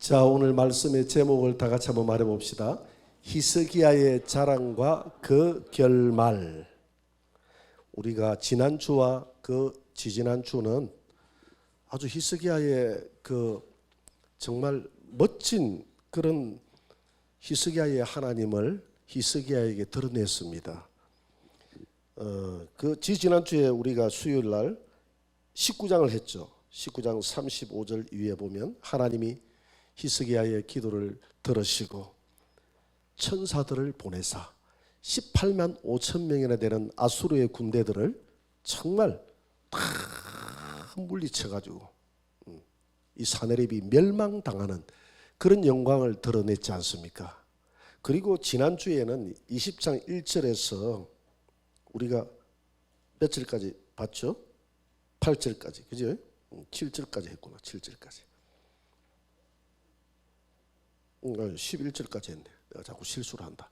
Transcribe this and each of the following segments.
자, 오늘 말씀의 제목을 다 같이 한번 말해 봅시다. 히스기야의 자랑과 그 결말. 우리가 지난주와 그 지지난주는 아주 히스기야의 그 정말 멋진 그런 히스기야의 하나님을 히스기야에게 드러냈습니다. 그 지지난주에 우리가 수요일 날 19장을 했죠. 19장 35절 위에 보면 하나님이 히스기야의 기도를 들으시고 천사들을 보내사 18만 5천 명이나 되는 아수르의 군대들을 정말 다 물리쳐가지고 이 사내립이 멸망당하는 그런 영광을 드러냈지 않습니까? 그리고 지난주에는 20장 1절에서 우리가 몇 절까지 봤죠? 8절까지, 그죠? 7절까지 했구나. 7절까지. 11절까지 했네. 내가 자꾸 실수를 한다.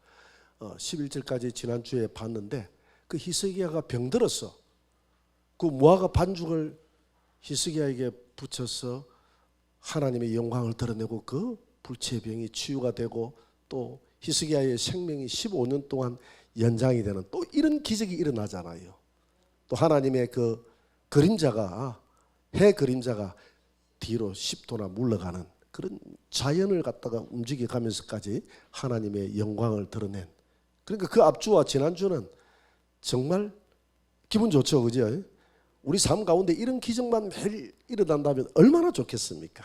11절까지 지난주에 봤는데 그 히스기야가 병들었어. 그 무화과 반죽을 히스기야에게 붙여서 하나님의 영광을 드러내고 그 불치의 병이 치유가 되고 또 히스기야의 생명이 15년 동안 연장이 되는 또 이런 기적이 일어나잖아요. 또 하나님의 그 그림자가 해 그림자가 뒤로 10도나 물러가는 그런 자연을 갖다가 움직여가면서까지 하나님의 영광을 드러낸, 그러니까 그 앞주와 지난주는 정말 기분 좋죠, 그죠? 우리 삶 가운데 이런 기적만 매일 일어난다면 얼마나 좋겠습니까?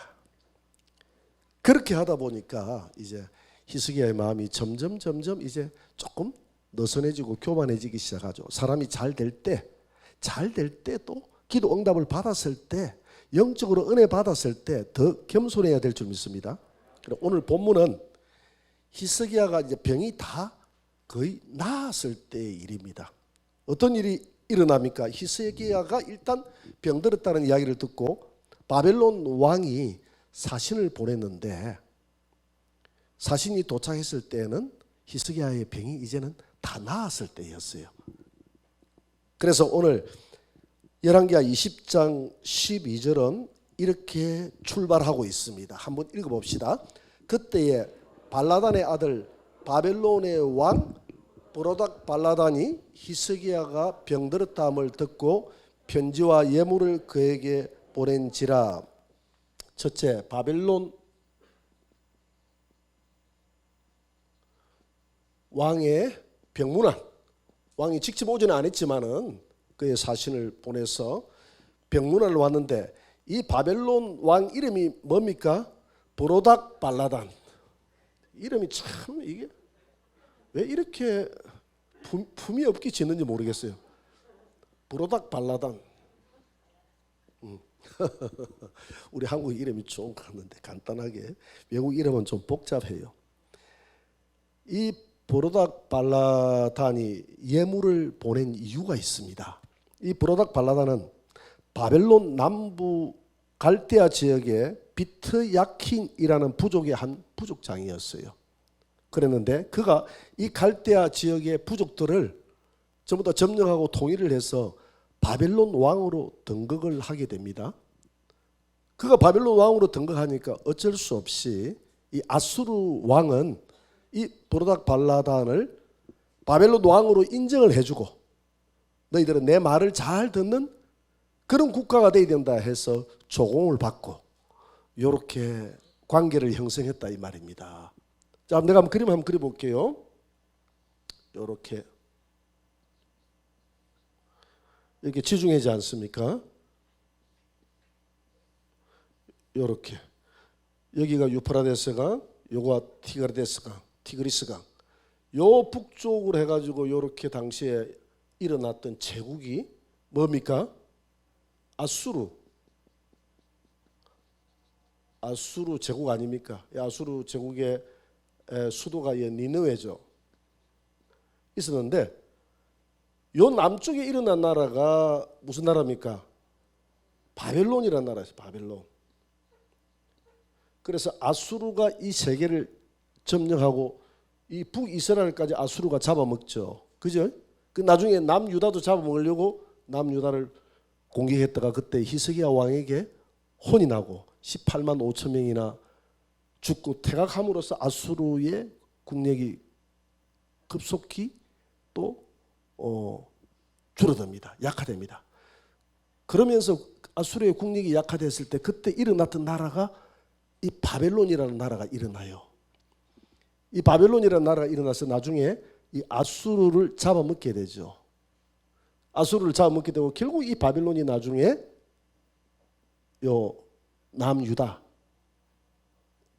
그렇게 하다 보니까 이제 히스기야의 마음이 점점 이제 조금 느슨해지고 교만해지기 시작하죠. 사람이 잘 될 때 또 기도 응답을 받았을 때, 영적으로 은혜 받았을 때 더 겸손해야 될 줄 믿습니다. 오늘 본문은 히스기야가 이제 병이 다 거의 나았을 때의 일입니다. 어떤 일이 일어납니까? 히스기야가 일단 병들었다는 이야기를 듣고 바벨론 왕이 사신을 보냈는데, 사신이 도착했을 때는 히스기야의 병이 이제는 다 나았을 때였어요. 그래서 오늘 열왕기하 20장 12절은 이렇게 출발하고 있습니다. 한번 읽어봅시다. 그때에 발라단의 아들 바벨론의 왕 브로닥 발라단이 히스기야가 병들었다함을 듣고 편지와 예물을 그에게 보낸지라. 첫째, 바벨론 왕의 병문안, 왕이 직접 오지는 않았지만은 그의 사신을 보내서 병문안을 왔는데, 이 바벨론 왕 이름이 뭡니까? 브로닥 발라단. 이름이 참 이게 왜 이렇게 품이 없게 짓는지 모르겠어요. 브로닥 발라단. 우리 한국 이름이 좀 갔는데 간단하게, 외국 이름은 좀 복잡해요. 이 브로닥 발라단이 예물을 보낸 이유가 있습니다. 이 브로닥 발라단은 바벨론 남부 갈대아 지역의 비트 야킨이라는 부족의 한 부족장이었어요. 그랬는데 그가 이 갈대아 지역의 부족들을 전부 다 점령하고 통일을 해서 바벨론 왕으로 등극을 하게 됩니다. 그가 바벨론 왕으로 등극하니까 어쩔 수 없이 이 아수르 왕은 이 브로닥 발라단을 바벨론 왕으로 인정을 해주고, 너희들은 내 말을 잘 듣는 그런 국가가 되어야 된다 해서 조공을 받고 이렇게 관계를 형성했다 이 말입니다. 자, 내가 한번 그림 한번 그려볼게요. 이렇게 지중해지 않습니까? 이렇게 여기가 유프라데스강, 요거가 티그리스강, 요 북쪽으로 해가지고 이렇게 당시에 일어났던 제국이 뭡니까? 아수르 제국 아닙니까? 아수르 제국의 수도가 니느웨죠. 있었는데 요 남쪽에 일어난 나라가 무슨 나라입니까? 바벨론이라는 나라였어요. 바벨론. 그래서 아수르가 이 세계를 점령하고 이 북이스라엘까지 아수르가 잡아먹죠. 그죠? 그 나중에 남유다도 잡아먹으려고 남유다를 공격했다가 그때 히스기야 왕에게 혼이 나고 18만 5천 명이나 죽고 퇴각함으로써 아수르의 국력이 급속히 또 줄어듭니다. 약화됩니다. 그러면서 아수르의 국력이 약화됐을 때 그때 일어났던 나라가 이 바벨론이라는 나라가 일어나요. 이 바벨론이라는 나라가 일어나서 나중에 이 아수르를 잡아먹게 되죠. 아수르를 잡아먹게 되고 결국 이 바벨론이 나중에 요 남유다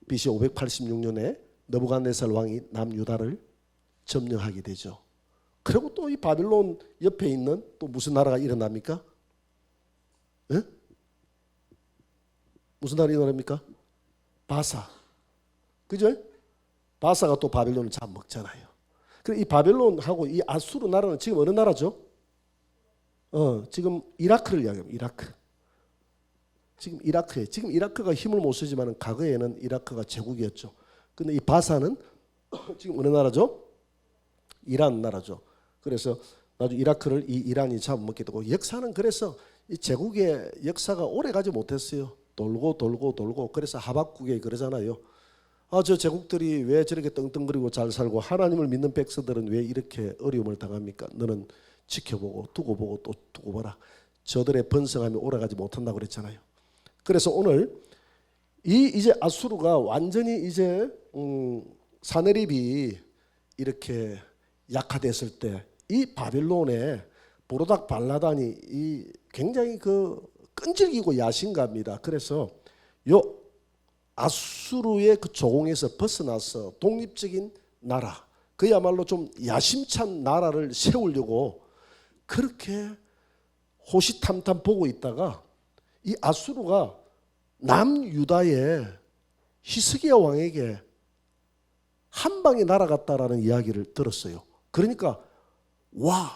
BC 586년에 느부갓네살 왕이 남유다를 점령하게 되죠. 그리고 또 이 바벨론 옆에 있는 또 무슨 나라가 일어납니까? 에? 무슨 나라가 일어납니까? 바사. 그죠? 바사가 또 바벨론을 잡아먹잖아요. 그래서 이 바벨론하고 이 아수르 나라는 지금 어느 나라죠? 지금 이라크를 이야기합니다. 이라크. 지금 이라크에 지금 이라크가 힘을 못 쓰지만 과거에는 이라크가 제국이었죠. 근데 이 바사는 지금 어느 나라죠? 이란 나라죠. 그래서 나중에 이라크를 이 이란이 잡아먹게 되고 역사는 그래서 이 제국의 역사가 오래 가지 못했어요. 돌고 그래서 하박국에 그러잖아요. 저 제국들이 왜 저렇게 떵떵거리고 잘 살고 하나님을 믿는 백성들은 왜 이렇게 어려움을 당합니까? 너는 지켜보고 두고 보고 또 두고 보라. 저들의 번성함이 오래가지 못한다고 그랬잖아요. 그래서 오늘 이제 아수르가 완전히 이제 사내립이 이렇게 약화됐을 때 이 바벨론의 보로닥 발라단이 이 굉장히 그 끈질기고 야심갑니다. 그래서 요 아수르의 그 조공에서 벗어나서 독립적인 나라, 그야말로 좀 야심찬 나라를 세우려고 그렇게 호시탐탐 보고 있다가 이 아수르가 남유다의 히스기야 왕에게 한 방에 날아갔다라는 이야기를 들었어요. 그러니까 와,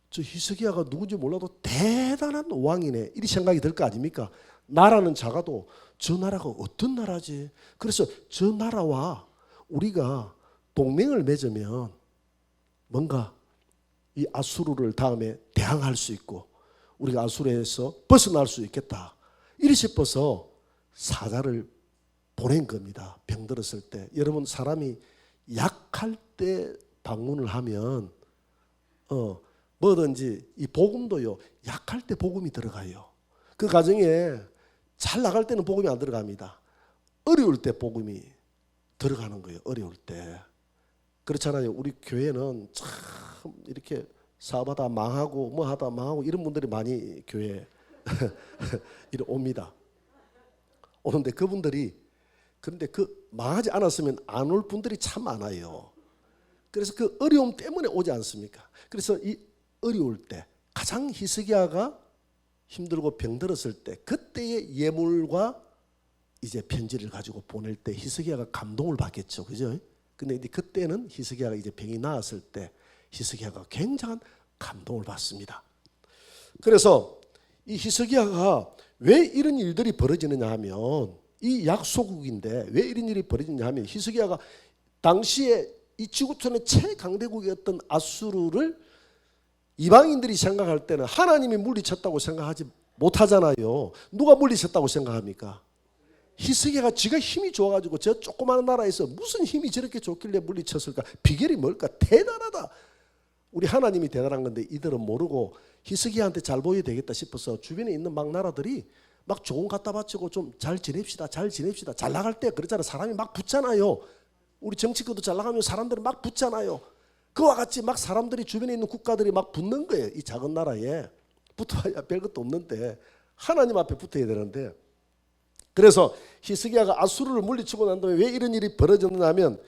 저 히스기야가 누군지 몰라도 대단한 왕이네, 이리 생각이 들 거 아닙니까? 나라는 작아도 저 나라가 어떤 나라지? 그래서 저 나라와 우리가 동맹을 맺으면 뭔가 이 아수르를 다음에 대항할 수 있고 우리가 아수르에서 벗어날 수 있겠다, 이리 싶어서 사자를 보낸 겁니다. 병들었을 때. 여러분, 사람이 약할 때 방문을 하면 뭐든지 이 복음도요, 약할 때 복음이 들어가요. 그 과정에 잘 나갈 때는 복음이 안 들어갑니다. 어려울 때 복음이 들어가는 거예요. 어려울 때. 그렇잖아요. 우리 교회는 참 이렇게 사업하다 망하고 뭐 하다 망하고 이런 분들이 많이 교회에 이리 옵니다. 오는데 그분들이, 그런데 그 망하지 않았으면 안 올 분들이 참 많아요. 그래서 그 어려움 때문에 오지 않습니까? 그래서 이 어려울 때 가장 히스기야가 힘들고 병들었을 때 그때의 예물과 이제 편지를 가지고 보낼 때 히스기야가 감동을 받겠죠. 그죠? 근데 이제 그때는 히스기야가 이제 병이 나았을 때 히스기야가 굉장한 감동을 받습니다. 그래서 이 히스기야가 왜 이런 일들이 벌어지느냐 하면, 이 약소국인데 왜 이런 일이 벌어지느냐 하면, 히스기야가 당시에 이 지구촌의 최강대국이었던 아수르를 이방인들이 생각할 때는 하나님이 물리쳤다고 생각하지 못하잖아요. 누가 물리쳤다고 생각합니까? 히스기야가 지가 힘이 좋아가지고 저 조그마한 나라에서 무슨 힘이 저렇게 좋길래 물리쳤을까? 비결이 뭘까? 대단하다. 우리 하나님이 대단한 건데 이들은 모르고 히스기야한테 잘 보여야 되겠다 싶어서 주변에 있는 막 나라들이 막 조언 갖다 바치고 좀 잘 지냅시다, 잘 지냅시다. 잘 나갈 때 그러잖아요. 사람이 막 붙잖아요. 우리 정치권도 잘 나가면 사람들이 막 붙잖아요. 그와 같이 막 사람들이 주변에 있는 국가들이 막 붙는 거예요. 이 작은 나라에 붙어야 별것도 없는데 하나님 앞에 붙어야 되는데, 그래서 히스기야가 아수르를 물리치고 난 다음에 왜 이런 일이 벌어졌느냐 하면,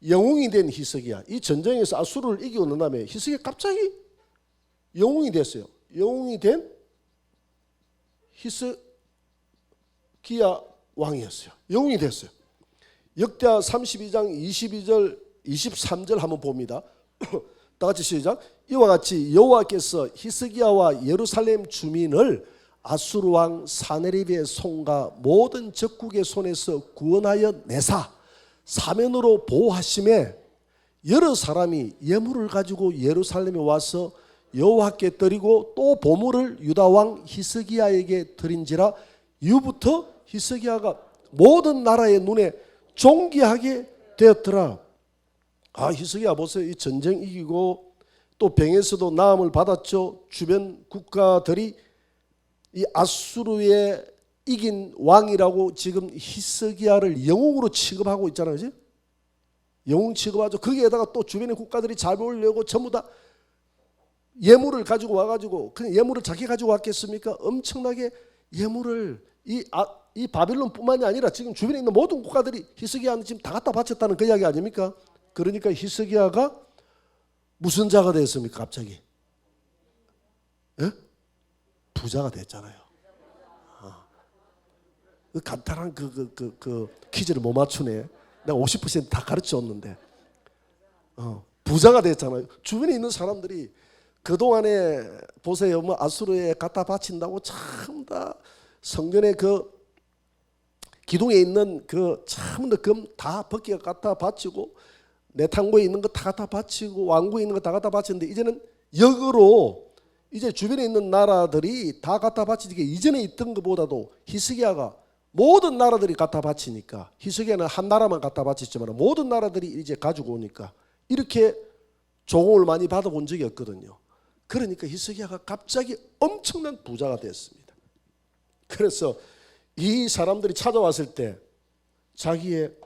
영웅이 된 히스기야, 이 전쟁에서 아수르를 이기고 난 다음에 히스기야 갑자기 영웅이 됐어요. 영웅이 된 히스기야 왕이었어요. 영웅이 됐어요. 역대하 32장 22절 23절 한번 봅니다. 다 같이 시작. 이와 같이 여호와께서 히스기야와 예루살렘 주민을 아수르 왕 사네립의 손과 모든 적국의 손에서 구원하여 내사 사면으로 보호하심에, 여러 사람이 예물을 가지고 예루살렘에 와서 여호와께 드리고 또 보물을 유다 왕 히스기야에게 드린지라. 이후부터 히스기야가 모든 나라의 눈에 존귀하게 되었더라. 아, 히스기야 보세요. 이 전쟁 이기고 또 병에서도 나음을 받았죠. 주변 국가들이 이 아수르의 이긴 왕이라고 지금 히스기야를 영웅으로 취급하고 있잖아요. 그렇지? 영웅 취급하죠. 거기에다가 또 주변의 국가들이 잘 보려고 전부 다 예물을 가지고 와가지고, 그냥 예물을 자기 가지고 왔겠습니까? 엄청나게 예물을 이 바빌론뿐만이 아니라 지금 주변에 있는 모든 국가들이 히스기야한테 지금 다 갖다 바쳤다는 그 이야기 아닙니까? 그러니까 히스기야가 무슨 자가 됐습니까? 갑자기 예? 부자가 됐잖아요. 그 간단한 그 퀴즈를 못 맞추네. 내가 50%다 가르쳤는데 부자가 됐잖아요. 주변에 있는 사람들이 그동안에 보세요. 뭐 아수르에 갖다 바친다고 참 다 성전의 그 기둥에 있는 그 참 금 다 벗겨 갖다 바치고 내탕고에 있는 거 다 갖다 바치고 왕궁에 있는 거 다 갖다 바치는데 이제는 역으로 이제 주변에 있는 나라들이 다 갖다 바치니까 이전에 있던 것보다도 히스기야가 모든 나라들이 갖다 바치니까, 히스기야는 한 나라만 갖다 바쳤지만 모든 나라들이 이제 가지고 오니까 이렇게 조공을 많이 받아본 적이 없거든요. 그러니까 히스기야가 갑자기 엄청난 부자가 됐습니다. 그래서 이 사람들이 찾아왔을 때 자기의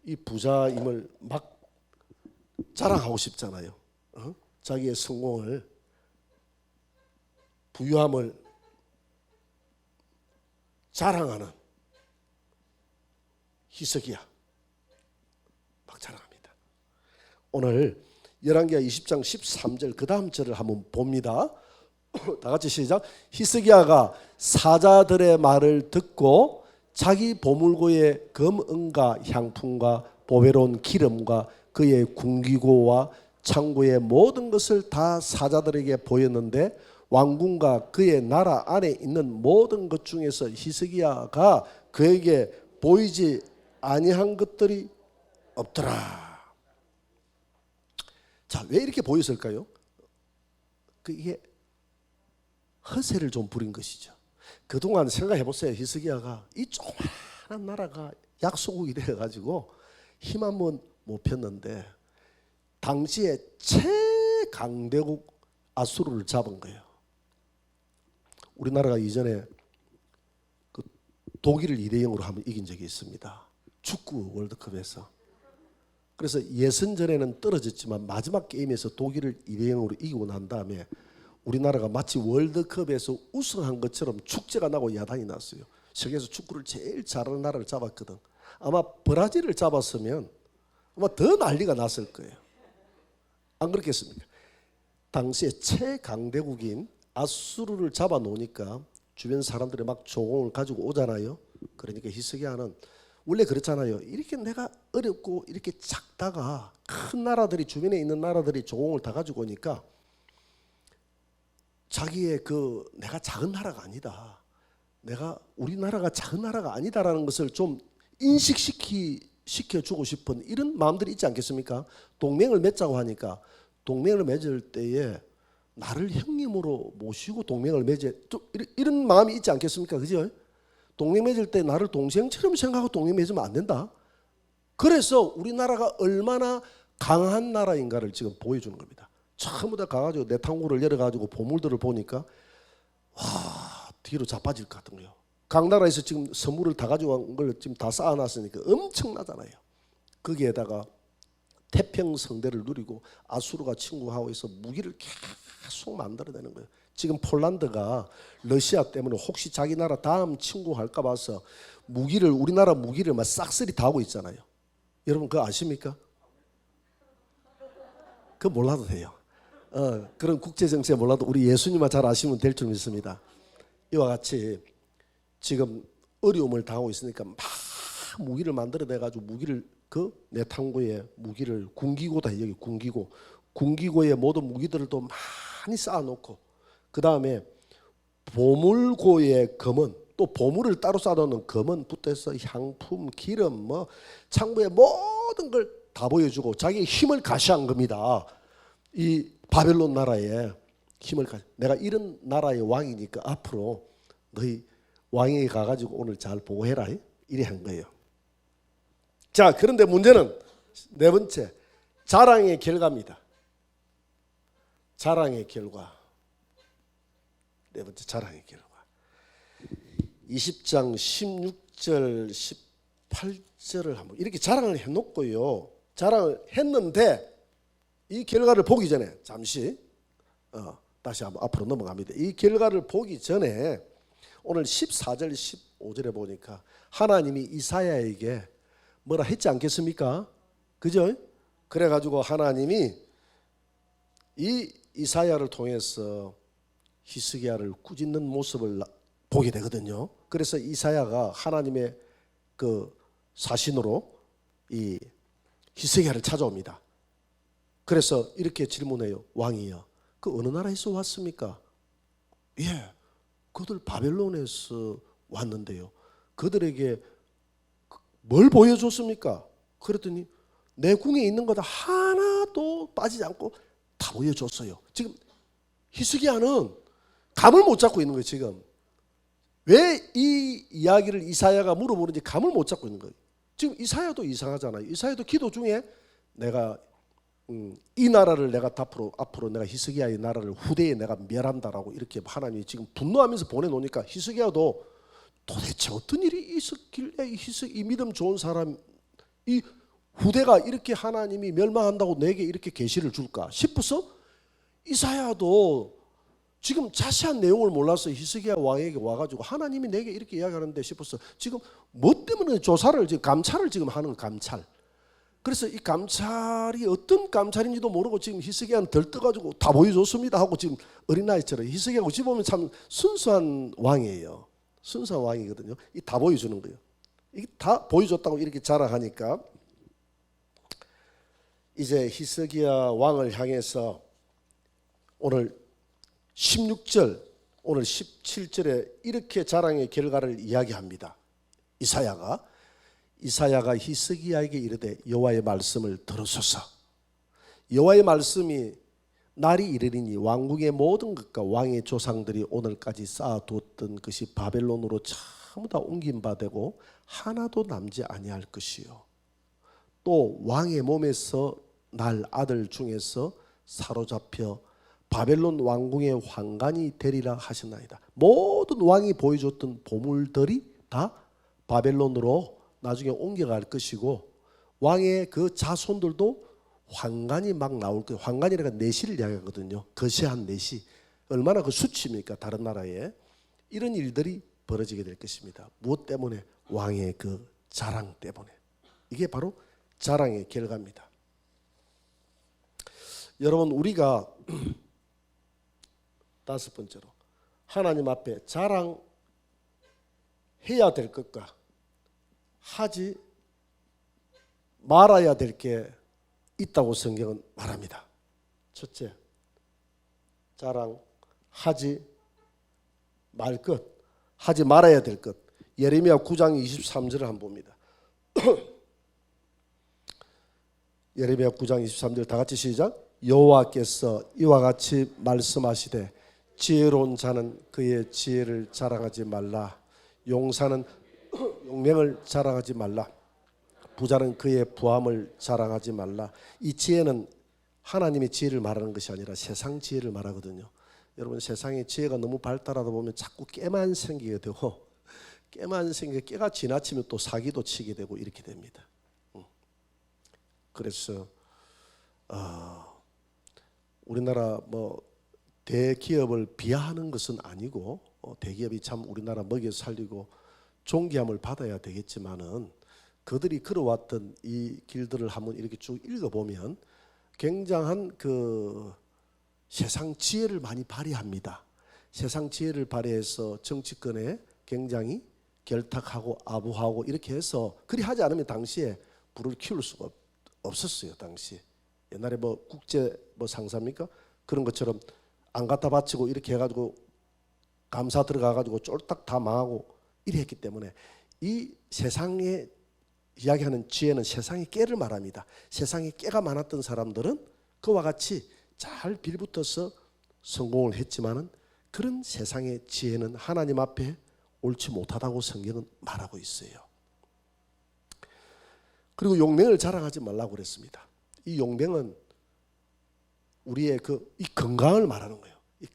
이 부자임을 막 자랑하고 싶잖아요. 자기의 성공을, 부유함을 자랑하는 히스기야 막 자랑합니다. 오늘 열왕기하 20장 13절 그 다음 절을 한번 봅니다. 다 같이 시작. 히스기야가 사자들의 말을 듣고 자기 보물고의 금은과 향품과 보배로운 기름과 그의 궁기고와 창고의 모든 것을 다 사자들에게 보였는데 왕궁과 그의 나라 안에 있는 모든 것 중에서 히스기야가 그에게 보이지 아니한 것들이 없더라. 자, 왜 이렇게 보였을까요? 이게 허세를 좀 부린 것이죠. 그동안 생각해 보세요. 히스기야가 이 조그마한 나라가 약소국이 되어가지고 힘 한번 못 폈는데 당시에 최강대국 아수르를 잡은 거예요. 우리나라가 이전에 그 독일을 2대0으로 한번 이긴 적이 있습니다. 축구 월드컵에서. 그래서 예선전에는 떨어졌지만 마지막 게임에서 독일을 2대0으로 이기고 난 다음에 우리나라가 마치 월드컵에서 우승한 것처럼 축제가 나고 야단이 났어요. 세계에서 축구를 제일 잘하는 나라를 잡았거든. 아마 브라질을 잡았으면 아마 더 난리가 났을 거예요. 안 그렇겠습니까? 당시에 최강대국인 아수르를 잡아놓으니까 주변 사람들이 막 조공을 가지고 오잖아요. 그러니까 히스기야는 원래 그렇잖아요. 이렇게 내가 어렵고 이렇게 작다가 큰 나라들이, 주변에 있는 나라들이 조공을 다 가지고 오니까 자기의 내가 작은 나라가 아니다, 내가 우리나라가 작은 나라가 아니다라는 것을 좀 인식시켜주고 싶은 이런 마음들이 있지 않겠습니까? 동맹을 맺자고 하니까 동맹을 맺을 때에 나를 형님으로 모시고 동맹을 맺어, 이런 마음이 있지 않겠습니까? 그죠? 동맹 맺을 때 나를 동생처럼 생각하고 동맹 맺으면 안 된다. 그래서 우리나라가 얼마나 강한 나라인가를 지금 보여주는 겁니다. 전부 다 가가지고 내탕고를 열어가지고 보물들을 보니까 와, 뒤로 자빠질 것 같은 거예요. 각 나라에서 지금 선물을 다 가지고 온 걸 지금 다 쌓아놨으니까 엄청나잖아요. 거기에다가 태평성대를 누리고 아수르가 침공하고 있어 무기를 계속 만들어내는 거예요. 지금 폴란드가 러시아 때문에 혹시 자기 나라 다음 침공할까 봐서 무기를, 우리나라 무기를 막 싹쓸이 다 하고 있잖아요. 여러분 그거 아십니까? 그거 몰라도 돼요. 그런 국제정세 몰라도 우리 예수님만 잘 아시면 될 줄 믿습니다. 이와 같이 지금 어려움을 당하고 있으니까 막 무기를 만들어내가지고 무기를 내탕고에 무기를 군기고다, 여기 군기고, 군기고에 모든 무기들을 또 많이 쌓아놓고 그 다음에 보물고의 금은, 또 보물을 따로 쌓아놓는 금은 붙어서 향품, 기름, 뭐 창고의 모든 걸 다 보여주고 자기의 힘을 가시한 겁니다. 이 바벨론 나라에 힘을 가시. 내가 이런 나라의 왕이니까 앞으로 너희 왕에게 가가지고 오늘 잘 보고해라. 이래 한 거예요. 자, 그런데 문제는 네 번째, 자랑의 결과입니다. 자랑의 결과. 네 번째, 자랑의 결과. 20장 16절 18절을 한번 이렇게 자랑을 해놓고요. 자랑을 했는데 이 결과를 보기 전에 잠시 다시 한번 앞으로 넘어갑니다. 이 결과를 보기 전에 오늘 14절 15절에 보니까 하나님이 이사야에게 뭐라 했지 않겠습니까? 그죠? 그래가지고 하나님이 이 이사야를 통해서 히스기야를 꾸짖는 모습을 보게 되거든요. 그래서 이사야가 하나님의 그 사신으로 이 히스기야를 찾아옵니다. 그래서 이렇게 질문해요. 왕이여, 그 어느 나라에서 왔습니까? 예, 그들 바벨론에서 왔는데요. 그들에게 뭘 보여줬습니까? 그랬더니 내 궁에 있는 거다 하나도 빠지지 않고 다 보여줬어요. 지금 히스기야는 감을 못 잡고 있는 거예요. 지금 왜 이 이야기를 이사야가 물어보는지 감을 못 잡고 있는 거예요. 지금 이사야도 이상하잖아요. 이사야도 기도 중에 내가 이 나라를 내가 앞으로 내가 히스기야의 나라를 후대에 내가 멸한다라고 이렇게 하나님이 지금 분노하면서 보내놓으니까 히스기야도 도대체 어떤 일이 있었길래 이 믿음 좋은 사람 이 후대가 이렇게 하나님이 멸망한다고 내게 이렇게 계시를 줄까 싶어서 이사야도 지금 자세한 내용을 몰라서 히스기야 왕에게 와가지고 하나님이 내게 이렇게 이야기하는데 싶어서 지금 뭐 때문에 조사를 지금 감찰을 지금 하는 감찰. 그래서 이 감찰이 어떤 감찰인지도 모르고 지금 히스기야는 들떠가지고 다 보여줬습니다 하고 지금 어린아이처럼 히스기야가 어찌 보면 참 순수한 왕이에요. 순수한 왕이거든요. 이 다 보여주는 거예요. 이게 다 보여줬다고 이렇게 자랑하니까 이제 히스기야 왕을 향해서 오늘 16절 오늘 17절에 이렇게 자랑의 결과를 이야기합니다. 이사야가 히스기야에게 이르되 여호와의 말씀을 들으소서. 여호와의 말씀이 날이 이르리니 왕궁의 모든 것과 왕의 조상들이 오늘까지 쌓아두었던 것이 바벨론으로 전부 다 옮긴 바 되고 하나도 남지 아니할 것이요 또 왕의 몸에서 날 아들 중에서 사로잡혀 바벨론 왕궁의 환관이 되리라 하셨나이다. 모든 왕이 보여줬던 보물들이 다 바벨론으로 나중에 옮겨갈 것이고 왕의 그 자손들도 환관이 막 나올 거예요. 환관이라가 내시를 이야기하거든요. 거시한 내시. 얼마나 그 수치입니까? 다른 나라에. 이런 일들이 벌어지게 될 것입니다. 무엇 때문에? 왕의 그 자랑 때문에. 이게 바로 자랑의 결과입니다. 여러분 우리가 다섯 번째로 하나님 앞에 자랑해야 될 것과 하지 말아야 될 게 있다고 성경은 말합니다. 첫째, 자랑하지 말 것, 하지 말아야 될 것. 예레미야 9장 23절을 한번 봅니다. 예레미야 9장 23절 다 같이 시작. 여호와께서 이와 같이 말씀하시되 지혜로운 자는 그의 지혜를 자랑하지 말라. 용사는 용맹을 자랑하지 말라. 부자는 그의 부함을 자랑하지 말라. 이 지혜는 하나님의 지혜를 말하는 것이 아니라 세상 지혜를 말하거든요. 여러분 세상의 지혜가 너무 발달하다 보면 자꾸 깨만 생기게 되고 깨만 생기게 깨가 지나치면 또 사기도 치게 되고 이렇게 됩니다. 그래서 우리나라 뭐 대기업을 비하하는 것은 아니고 대기업이 참 우리나라 먹여 살리고 존귀함을 받아야 되겠지만은 그들이 걸어왔던 이 길들을 한번 이렇게 쭉 읽어보면 굉장한 그 세상 지혜를 많이 발휘합니다. 세상 지혜를 발휘해서 정치권에 굉장히 결탁하고 아부하고 이렇게 해서 그리 하지 않으면 당시에 불을 키울 수가 없었어요. 당시 옛날에 뭐 국제 뭐 상사입니까? 그런 것처럼 안 갖다 바치고 이렇게 해가지고 감사 들어가가지고 쫄딱 다 망하고 이래 했기 때문에 이 세상에 이야기하는 지혜는 세상의 깨를 말합니다. 세상에 깨가 많았던 사람들은 그와 같이 잘 빌붙어서 성공을 했지만은 그런 세상의 지혜는 하나님 앞에 옳지 못하다고 성경은 말하고 있어요. 그리고 용맹을 자랑하지 말라고 그랬습니다. 이 용맹은 우리의 이 건강을 말하는 거예요. 이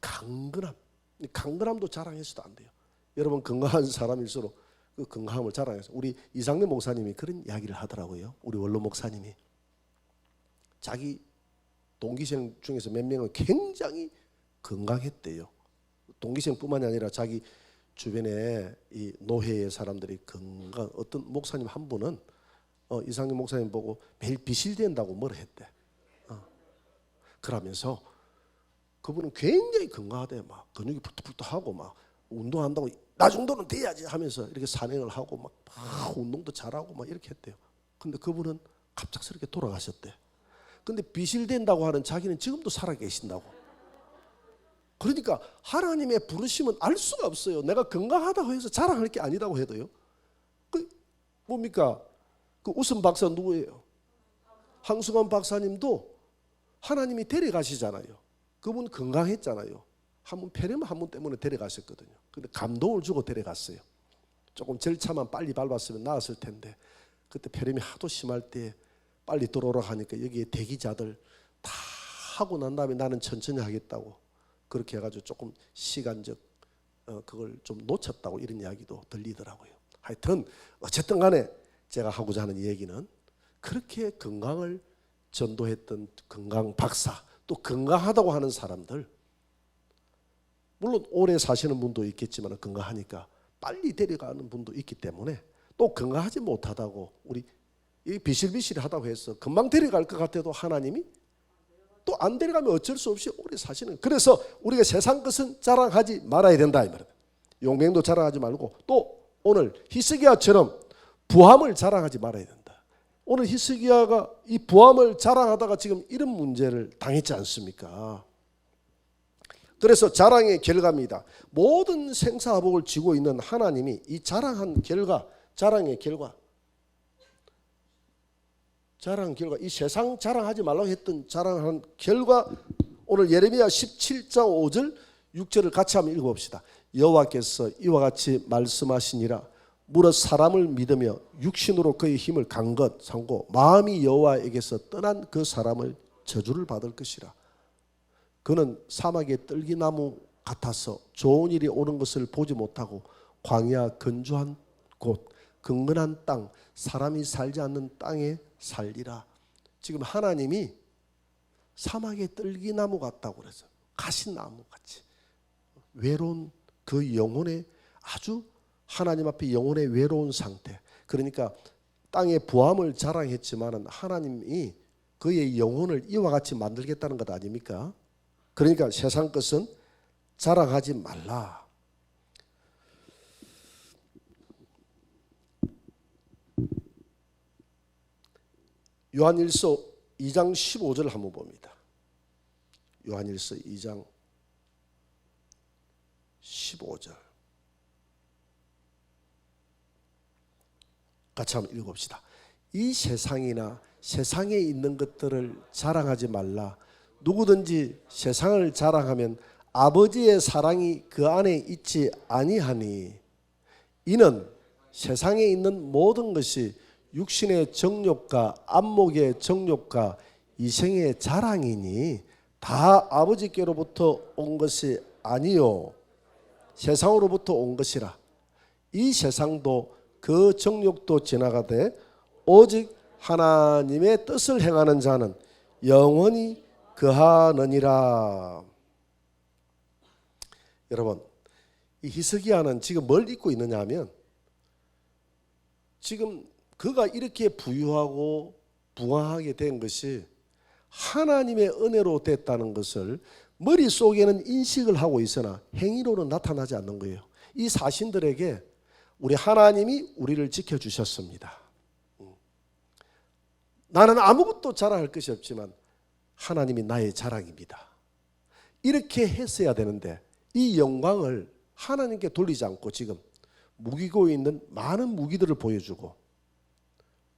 강건함도 자랑해서도 안 돼요. 여러분 건강한 사람일수록 그 건강함을 자랑해서, 우리 이상래 목사님이 그런 이야기를 하더라고요. 우리 원로 목사님이 자기 동기생 중에서 몇 명은 굉장히 건강했대요. 동기생뿐만이 아니라 자기 주변에 이 노회의 사람들이 건강, 어떤 목사님 한 분은 이상래 목사님 보고 매일 비실된다고 뭐라 했대. 그러면서 그분은 굉장히 건강하대. 막 근육이 푸뚝푸뚝하고 막 운동한다고 나 정도는 돼야지 하면서 이렇게 산행을 하고 막 운동도 잘하고 막 이렇게 했대요. 근데 그분은 갑작스럽게 돌아가셨대. 근데 비실된다고 하는 자기는 지금도 살아 계신다고. 그러니까 하나님의 부르심은 알 수가 없어요. 내가 건강하다고 해서 자랑할 게 아니라고 해도요. 뭡니까? 그 웃음 박사 누구예요? 황승환 박사님도 하나님이 데려가시잖아요. 그분 건강했잖아요. 한번 폐렴 한 번 때문에 데려가셨거든요. 근데 감동을 주고 데려갔어요. 조금 절차만 빨리 밟았으면 나았을 텐데, 그때 폐렴이 하도 심할 때 빨리 들어오라 하니까 여기에 대기자들 다 하고 난 다음에 나는 천천히 하겠다고 그렇게 해가지고 조금 시간적 그걸 좀 놓쳤다고 이런 이야기도 들리더라고요. 하여튼 어쨌든 간에 제가 하고자 하는 얘기는, 그렇게 건강을 전도했던 건강 박사, 또 건강하다고 하는 사람들, 물론 오래 사시는 분도 있겠지만 건강하니까 빨리 데려가는 분도 있기 때문에, 또 건강하지 못하다고 우리 비실비실하다고 해서 금방 데려갈 것 같아도 하나님이 또 안 데려가면 어쩔 수 없이 오래 사시는. 그래서 우리가 세상 것은 자랑하지 말아야 된다 이 말입니다. 용맹도 자랑하지 말고, 또 오늘 히스기야처럼 부함을 자랑하지 말아야 된다. 오늘 히스기야가 이 부함을 자랑하다가 지금 이런 문제를 당했지 않습니까? 그래서 자랑의 결과입니다. 모든 생사화복을 쥐고 있는 하나님이 이 자랑한 결과, 자랑의 결과, 이 세상 자랑하지 말라고 했던 자랑한 결과, 오늘 예레미야 17장 5절 6절을 같이 한번 읽어봅시다. 여호와께서 이와 같이 말씀하시니라. 무릇 사람을 믿으며 육신으로 그의 힘을 간 것 삼고 마음이 여호와에게서 떠난 그 사람을 저주를 받을 것이라. 그는 사막의 떨기나무 같아서 좋은 일이 오는 것을 보지 못하고 광야 건조한 곳, 근근한 땅, 사람이 살지 않는 땅에 살리라. 지금 하나님이 사막의 떨기나무 같다고 그래서 가시나무 같이 외로운 그 영혼의 아주 하나님 앞에 영혼의 외로운 상태. 그러니까 땅의 부함을 자랑했지만 하나님이 그의 영혼을 이와 같이 만들겠다는 것 아닙니까? 그러니까 세상 것은 자랑하지 말라. 요한일서 2장 15절을 한번 봅니다. 요한일서 2장 15절 같이 한번 읽어봅시다. 이 세상이나 세상에 있는 것들을 자랑하지 말라. 누구든지 세상을 자랑하면 아버지의 사랑이 그 안에 있지 아니하니, 이는 세상에 있는 모든 것이 육신의 정욕과 안목의 정욕과 이생의 자랑이니 다 아버지께로부터 온 것이 아니요 세상으로부터 온 것이라. 이 세상도 그 정욕도 지나가되 오직 하나님의 뜻을 행하는 자는 영원히 거하느니라. 여러분, 이 히스기야는 지금 뭘 잊고 있느냐 하면, 지금 그가 이렇게 부유하고 부강하게 된 것이 하나님의 은혜로 됐다는 것을 머릿속에는 인식을 하고 있으나 행위로는 나타나지 않는 거예요. 이 사신들에게 우리 하나님이 우리를 지켜주셨습니다. 나는 아무것도 자랑할 것이 없지만 하나님이 나의 자랑입니다. 이렇게 했어야 되는데 이 영광을 하나님께 돌리지 않고 지금 무기고 있는 많은 무기들을 보여주고,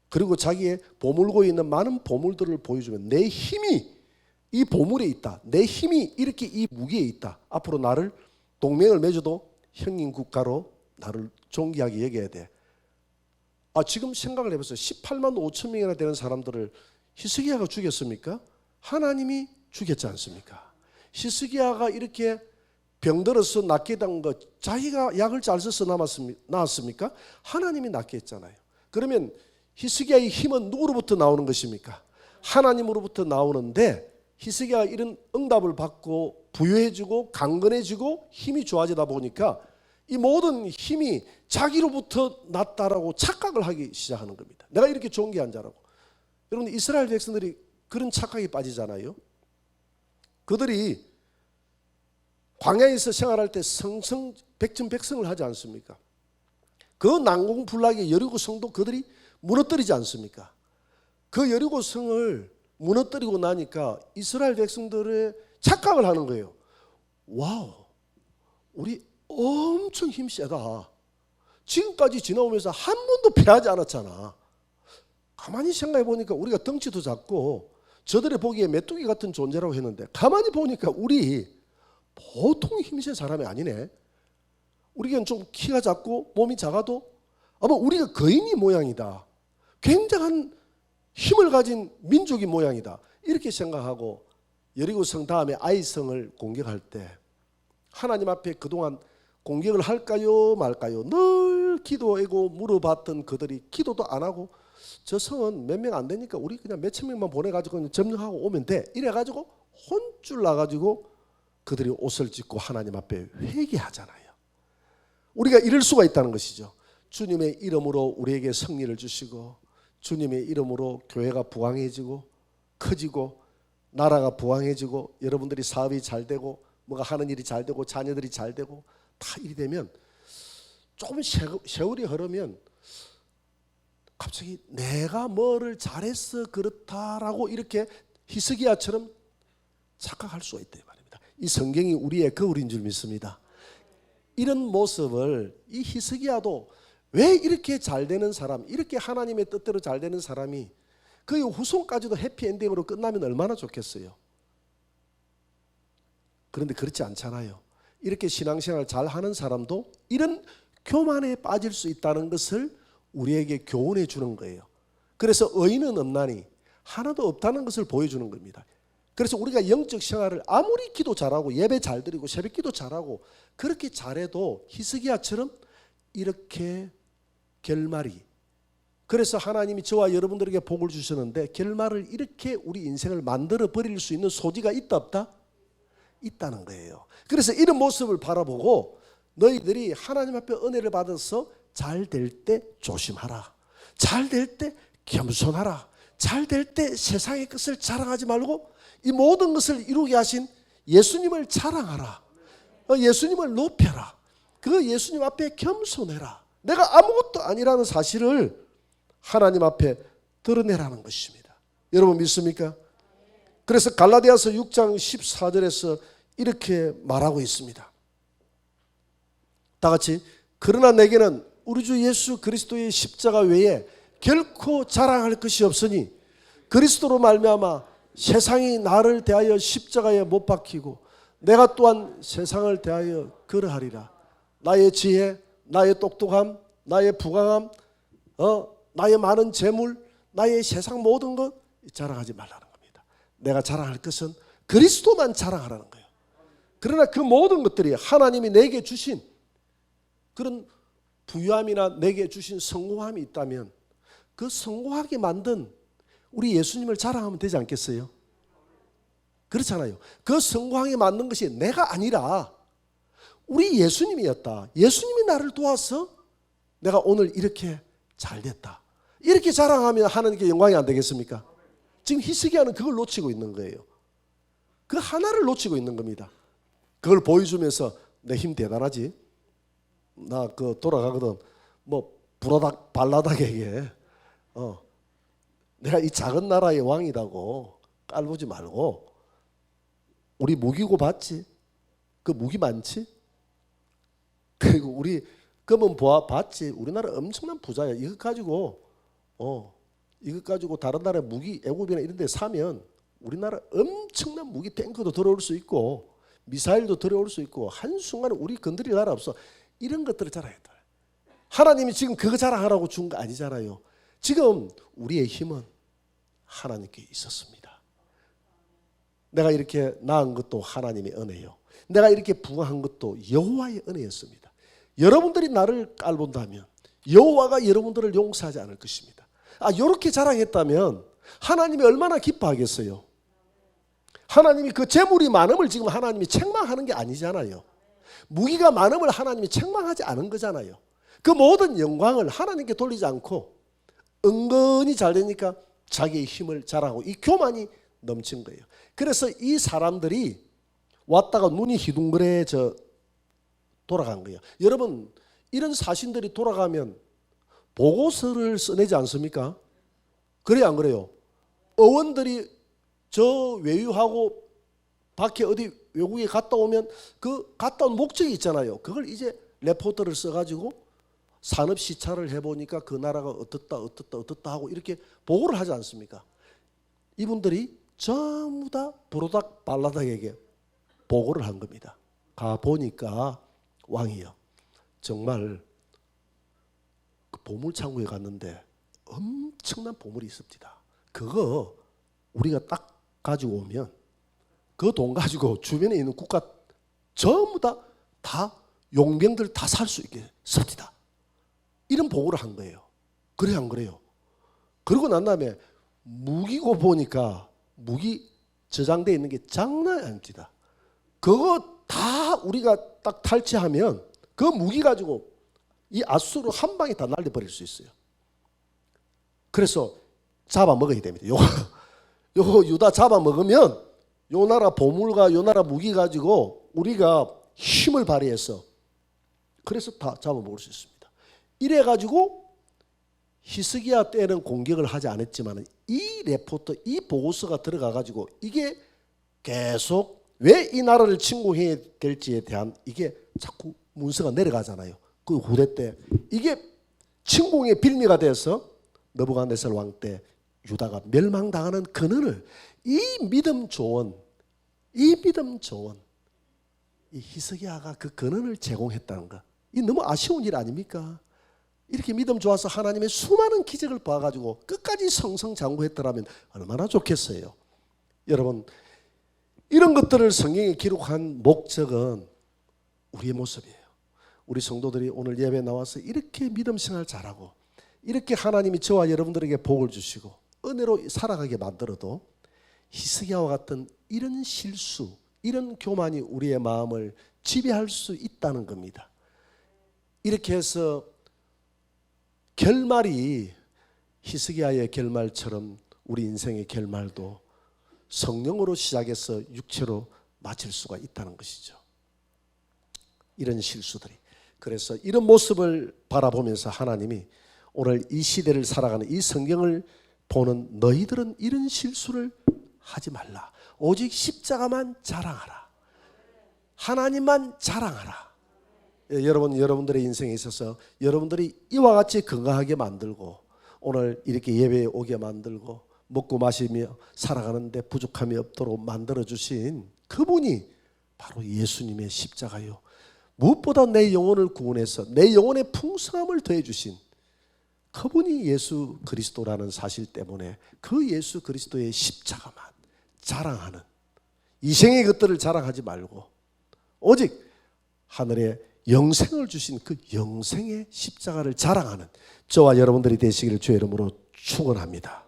그리고 자기의 보물고 있는 많은 보물들을 보여주면 내 힘이 이 보물에 있다, 내 힘이 이렇게 이 무기에 있다, 앞으로 나를 동맹을 맺어도 형님 국가로 나를 존귀하게 여겨야 돼, 지금 생각을 해보세요. 18만 5천 명이나 되는 사람들을 히스기야가 죽였습니까? 하나님이 죽였지 않습니까? 히스기야가 이렇게 병들어서 낫게 된 것, 자기가 약을 잘 써서 나았습니까? 하나님이 낫게 했잖아요. 그러면 히스기야의 힘은 누구로부터 나오는 것입니까? 하나님으로부터 나오는데, 히스기야가 이런 응답을 받고 부유해지고 강건해지고 힘이 좋아지다 보니까 이 모든 힘이 자기로부터 났다라고 착각을 하기 시작하는 겁니다. 내가 이렇게 존귀한 자라고. 여러분, 이스라엘 백성들이 그런 착각에 빠지잖아요. 그들이 광야에서 생활할 때 백전백승을 하지 않습니까? 그 난공불락의 여리고 성도 그들이 무너뜨리지 않습니까? 그 여리고 성을 무너뜨리고 나니까 이스라엘 백성들의 착각을 하는 거예요. 와우, 우리 엄청 힘세다. 지금까지 지나오면서 한 번도 패하지 않았잖아. 가만히 생각해 보니까 우리가 덩치도 작고 저들의 보기에 메뚜기 같은 존재라고 했는데, 가만히 보니까 우리 보통 힘센 사람이 아니네. 우리가 좀 키가 작고 몸이 작아도 아마 우리가 거인이 모양이다. 굉장한 힘을 가진 민족이 모양이다. 이렇게 생각하고 여리고성 다음에 아이성을 공격할 때 하나님 앞에 그동안 공격을 할까요 말까요 늘 기도하고 물어봤던 그들이 기도도 안 하고, 저 성은 몇 명 안 되니까 우리 그냥 몇천 명만 보내가지고 그냥 점령하고 오면 돼, 이래가지고 혼쭐 나가지고 그들이 옷을 찢고 하나님 앞에 회개하잖아요. 우리가 이럴 수가 있다는 것이죠. 주님의 이름으로 우리에게 승리를 주시고, 주님의 이름으로 교회가 부강해지고 커지고 나라가 부강해지고 여러분들이 사업이 잘 되고 뭐가 하는 일이 잘 되고 자녀들이 잘 되고 다 일이 되면, 조금 세월이 흐르면 갑자기 내가 뭐를 잘해서 그렇다라고 이렇게 히스기야처럼 착각할 수가 있다 이 말입니다. 이 성경이 우리의 거울인 줄 믿습니다. 이런 모습을 이 히스기야도, 왜 이렇게 잘 되는 사람, 이렇게 하나님의 뜻대로 잘 되는 사람이 그 후손까지도 해피엔딩으로 끝나면 얼마나 좋겠어요. 그런데 그렇지 않잖아요. 이렇게 신앙생활 잘 하는 사람도 이런 교만에 빠질 수 있다는 것을 우리에게 교훈해 주는 거예요. 그래서 의인은 없나니 하나도 없다는 것을 보여주는 겁니다. 그래서 우리가 영적 생활을 아무리 기도 잘하고 예배 잘 드리고 새벽 기도 잘하고 그렇게 잘해도 히스기야처럼 이렇게 결말이, 그래서 하나님이 저와 여러분들에게 복을 주셨는데 결말을 이렇게 우리 인생을 만들어 버릴 수 있는 소지가 있다 없다? 있다는 거예요. 그래서 이런 모습을 바라보고 너희들이 하나님 앞에 은혜를 받아서 잘 될 때 조심하라, 잘 될 때 겸손하라, 잘 될 때 세상의 것을 자랑하지 말고 이 모든 것을 이루게 하신 예수님을 자랑하라, 예수님을 높여라, 그 예수님 앞에 겸손해라, 내가 아무것도 아니라는 사실을 하나님 앞에 드러내라는 것입니다. 여러분 믿습니까? 그래서 갈라디아서 6장 14절에서 이렇게 말하고 있습니다. 다 같이, 그러나 내게는 우리 주 예수 그리스도의 십자가 외에 결코 자랑할 것이 없으니 그리스도로 말미암아 세상이 나를 대하여 십자가에 못 박히고 내가 또한 세상을 대하여 그러하리라. 나의 지혜, 나의 똑똑함, 나의 부강함, 나의 많은 재물, 나의 세상 모든 것 자랑하지 말라는 겁니다. 내가 자랑할 것은 그리스도만 자랑하라는 거예요. 그러나 그 모든 것들이 하나님이 내게 주신 그런 부유함이나 내게 주신 성공함이 있다면 그 성공하게 만든 우리 예수님을 자랑하면 되지 않겠어요? 그렇잖아요. 그 성공하게 만든 것이 내가 아니라 우리 예수님이었다. 예수님이 나를 도와서 내가 오늘 이렇게 잘 됐다. 이렇게 자랑하면 하나님께 영광이 안 되겠습니까? 지금 히스기야는 그걸 놓치고 있는 거예요. 그 하나를 놓치고 있는 겁니다. 그걸 보여주면서 내 힘 대단하지? 나 그 돌아가거든. 뭐 불라닥 발라닥에게 내가 이 작은 나라의 왕이라고 깔보지 말고 우리 무기고 봤지? 그 무기 많지? 그리고 우리 금은 봤지? 우리나라 엄청난 부자야. 이것 가지고 다른 나라의 무기 애국이나 이런 데 사면 우리나라 엄청난 무기 탱크도 들어올 수 있고 미사일도 들어올 수 있고 한순간에 우리 건드릴 나라 없어. 이런 것들을 잘 알아야 돼. 하나님이 지금 그거 자랑하라고 준 거 아니잖아요. 지금 우리의 힘은 하나님께 있었습니다. 내가 이렇게 낳은 것도 하나님의 은혜요. 내가 이렇게 부강한 것도 여호와의 은혜였습니다. 여러분들이 나를 깔본다면 여호와가 여러분들을 용서하지 않을 것입니다. 이렇게 자랑했다면 하나님이 얼마나 기뻐하겠어요. 하나님이 그 재물이 많음을 지금 하나님이 책망하는 게 아니잖아요. 무기가 많음을 하나님이 책망하지 않은 거잖아요. 그 모든 영광을 하나님께 돌리지 않고 은근히 잘 되니까 자기의 힘을 자랑하고 이 교만이 넘친 거예요. 그래서 이 사람들이 왔다가 눈이 희둥그레져 돌아간 거예요. 여러분, 이런 사신들이 돌아가면 보고서를 써내지 않습니까? 그래요, 안 그래요? 어원들이 저 외유하고 밖에 어디 외국에 갔다 오면 그 갔다 온 목적이 있잖아요. 그걸 이제 레포트를 써가지고 산업 시찰을 해보니까 그 나라가 어떻다 하고 이렇게 보고를 하지 않습니까? 이분들이 전부 다 브로닥 발라닥에게 보고를 한 겁니다. 가보니까 왕이요, 정말 그 보물창고에 갔는데 엄청난 보물이 있습니다. 그거 우리가 딱 가지고 오면 그 돈 가지고 주변에 있는 국가 전부 다 용병들 다 살 수 있게 씁니다. 이런 보고를 한 거예요. 그래 안 그래요? 그러고 난 다음에 무기고 보니까 무기 저장되어 있는 게 장난이 아닙니다. 그거 다 우리가 딱 탈취하면 그 무기 가지고 이 아수르 한 방에 다 날려버릴 수 있어요. 그래서 잡아먹어야 됩니다. 요거 유다 잡아먹으면 요 나라 보물과 요 나라 무기 가지고 우리가 힘을 발휘해서 그래서 다 잡아먹을 수 있습니다. 이래가지고 히스기야 때는 공격을 하지 않았지만 이 레포트, 이 보고서가 들어가가지고 이게 계속 왜 이 나라를 침공해야 될지에 대한 이게 자꾸 문서가 내려가잖아요. 그 후대 때 이게 침공의 빌미가 돼서 느부갓네살 왕 때 유다가 멸망당하는 근원을 이 믿음 조언, 이 히스기야가 그 근원을 제공했다는 거, 이 너무 아쉬운 일 아닙니까? 이렇게 믿음 좋아서 하나님의 수많은 기적을 봐가지고 끝까지 성성장구했더라면 얼마나 좋겠어요. 여러분, 이런 것들을 성경에 기록한 목적은 우리의 모습이에요. 우리 성도들이 오늘 예배에 나와서 이렇게 믿음 생활 잘하고 이렇게 하나님이 저와 여러분들에게 복을 주시고 은혜로 살아가게 만들어도 히스기야와 같은 이런 실수, 이런 교만이 우리의 마음을 지배할 수 있다는 겁니다. 이렇게 해서 결말이 히스기야의 결말처럼 우리 인생의 결말도 성령으로 시작해서 육체로 마칠 수가 있다는 것이죠. 이런 실수들이. 그래서 이런 모습을 바라보면서 하나님이 오늘 이 시대를 살아가는 이 성경을 보는 너희들은 이런 실수를 하지 말라. 오직 십자가만 자랑하라. 하나님만 자랑하라. 여러분들의 인생에 있어서 여러분들이 이와 같이 건강하게 만들고 오늘 이렇게 예배에 오게 만들고 먹고 마시며 살아가는데 부족함이 없도록 만들어주신 그분이 바로 예수님의 십자가요. 무엇보다 내 영혼을 구원해서 내 영혼의 풍성함을 더해주신 그분이 예수 그리스도라는 사실 때문에 그 예수 그리스도의 십자가만 자랑하는, 이생의 것들을 자랑하지 말고 오직 하늘에 영생을 주신 그 영생의 십자가를 자랑하는 저와 여러분들이 되시기를 주의 이름으로 축원합니다.